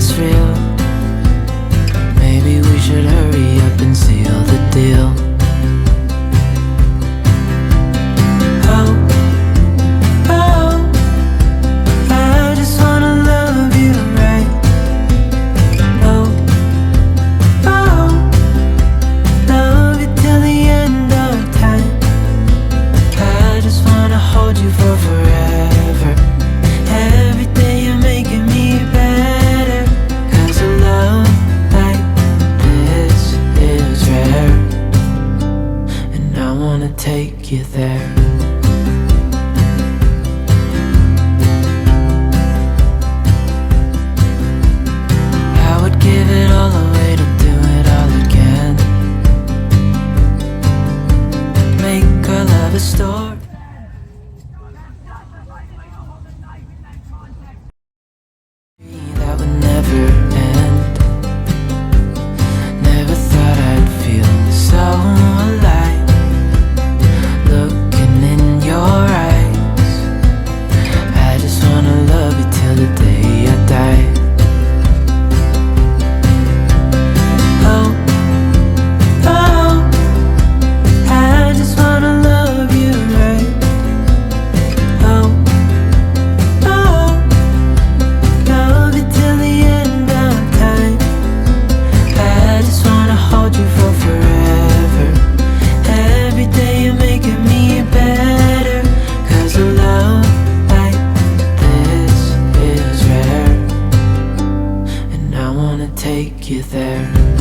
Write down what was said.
is real. Maybe we should hurry up and seal the deal. Oh, oh, I just wanna love you right. Oh, oh, love you till the end of time. I just wanna hold you for forever. Every day you're making me better. 'Cause a love like this is rare, and I wanna take you there. I would give it all away to do it all again. Make our love a story that would never end. Never thought I'd feel so alive, looking in your eyes. I just wanna love you till the day I die. Oh, oh, I just wanna love you right. Oh, oh, love you till the end of time. I just wanna hold you for forever. Every day you're making me better. 'Cause a love like this is rare, and I wanna take you there.